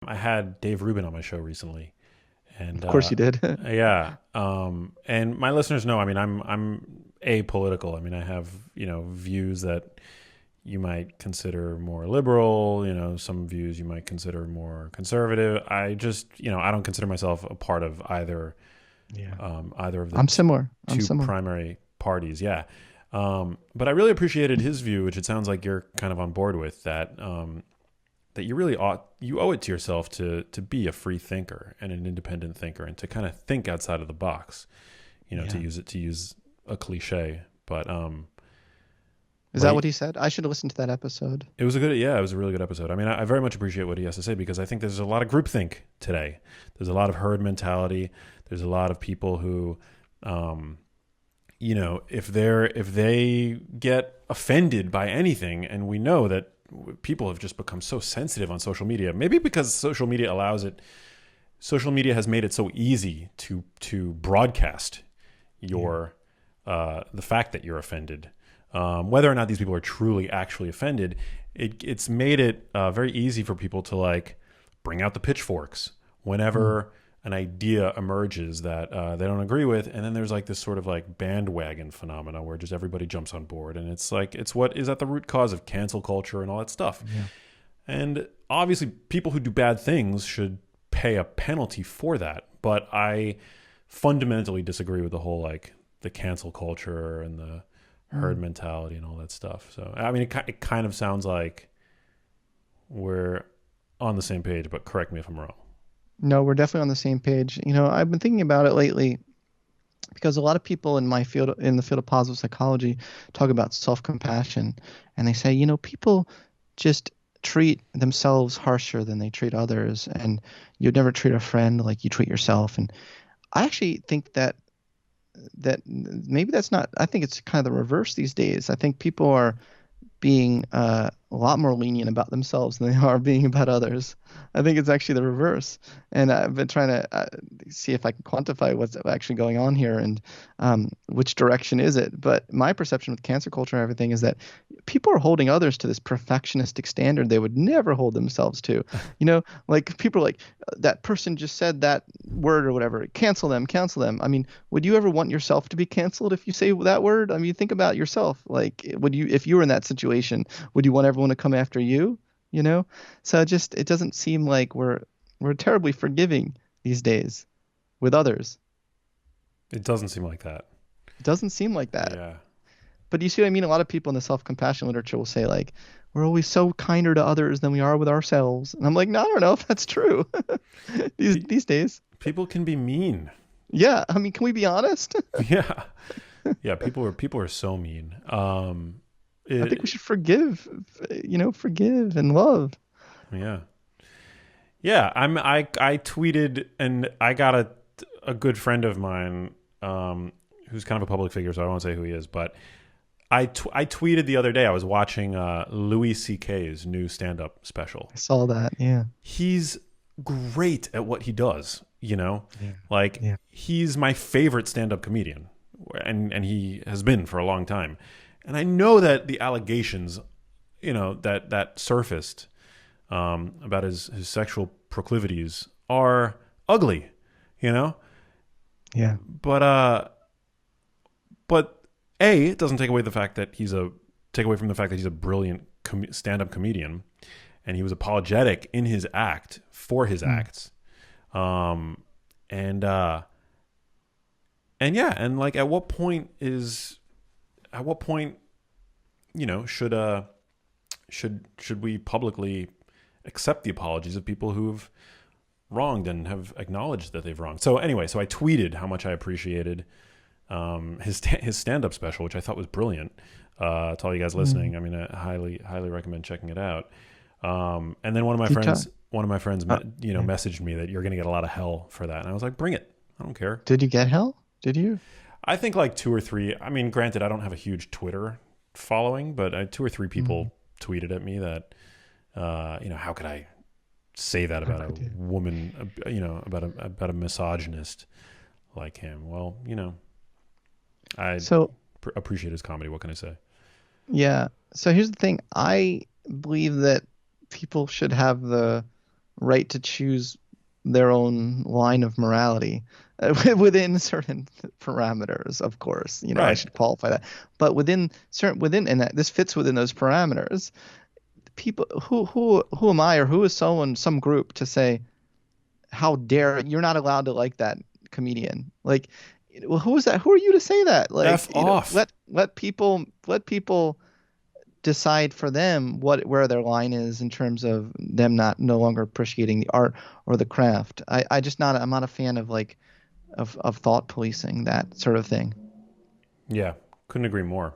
I had Dave Rubin on my show recently, and Of course you did. yeah, and my listeners know. I mean, I'm apolitical. I mean, I have views that you might consider more liberal. Some views you might consider more conservative. I just I don't consider myself a part of Yeah. either of the I'm similar. I'm two similar. primary parties. Yeah. But I really appreciated his view, which it sounds like you're kind of on board with that. That you owe it to yourself to be a free thinker and an independent thinker and to kind of think outside of the box, to Yeah. use a cliche. But Is that but what he said? I should have listened to that episode. it was a really good episode. I mean, I very much appreciate what he has to say because I think there's a lot of groupthink today. There's a lot of herd mentality. There's a lot of people who, um, if they get offended by anything, and we know that people have just become so sensitive on social media, maybe because social media has made it so easy to broadcast Yeah. your the fact that you're offended. Whether or not these people are truly actually offended, it's made it very easy for people to like bring out the pitchforks Mm. whenever an idea emerges that they don't agree with, and then there's like this sort of like bandwagon phenomena where just everybody jumps on board, and it's like it's what is at the root cause of cancel culture and all that stuff. Yeah. And obviously, people who do bad things should pay a penalty for that. But I fundamentally disagree with the whole like the cancel culture and the herd Mm. mentality and all that stuff. So I mean, it kind of sounds like we're on the same page. But correct me if I'm wrong. No, we're definitely on the same page. I've been thinking about it lately because a lot of people in the field of positive psychology, talk about self-compassion, and they say, people just treat themselves harsher than they treat others, and you'd never treat a friend like you treat yourself. And I actually think that maybe that's not. I think it's kind of the reverse these days. I think people are being a lot more lenient about themselves than they are being about others. I think it's actually the reverse. And I've been trying to see if I can quantify what's actually going on here and which direction is it. But my perception with cancer culture and everything is that people are holding others to this perfectionistic standard they would never hold themselves to. Like people are like, that person just said that word or whatever, cancel them, cancel them. I mean, would you ever want yourself to be canceled if you say that word? I mean, think about yourself. Like, would you, if you were in that situation, would you want everyone to come after you? You know? So it doesn't seem like we're terribly forgiving these days with others. It doesn't seem like that. It doesn't seem like that. Yeah. But you see what I mean? A lot of people in the self-compassion literature will say like, we're always so kinder to others than we are with ourselves. And I'm like, no, I don't know if that's true these Pe- these days. People can be mean. Yeah, I mean, can we be honest? Yeah. Yeah. People are so mean. I think we It. should forgive, forgive and love. Yeah. Yeah, I tweeted and I got a good friend of mine who's kind of a public figure, so I won't say who he is, but I tweeted the other day. I was watching Louis C.K.'s new stand up special. I saw that. Yeah. He's great at what he does. Yeah. Like Yeah. he's my favorite stand up comedian, and he has been for a long time. And I know that the allegations, that surfaced about his sexual proclivities are ugly, you know. Yeah. But but a it doesn't take away from the fact that he's a brilliant stand-up comedian, and he was apologetic in his act for his Mm. acts, um, and and yeah, and like at what point should we publicly accept the apologies of people who've wronged and have acknowledged that they've wronged. So anyway, so I tweeted how much I appreciated his stand up special, which I thought was brilliant. To all you guys Mm. listening, I mean, I highly recommend checking it out. And then one of my Did you talk? friends, Yeah. messaged me that you're going to get a lot of hell for that, and I was like, bring it. I don't care. Did you get hell? Did you? I think like two or three. I mean, granted, I don't have a huge Twitter following, but two or three Mm. people tweeted at me that, how could I say that How about a could you? woman, about a misogynist like him? Well, I So, appreciate his comedy. What can I say? yeah. So here's the thing. I believe that people should have the right to choose their own line of morality within certain parameters, of course. I Right. should qualify that. But and this fits within those parameters. People who am I, or who is some group to say, how dare you're not allowed to like that comedian? Like, well, who is that? Who are you to say that? Like, F off. let people decide for them where their line is in terms of them no longer appreciating the art or the craft. I'm not a fan of like of thought policing, that sort of thing. Yeah. Couldn't agree more.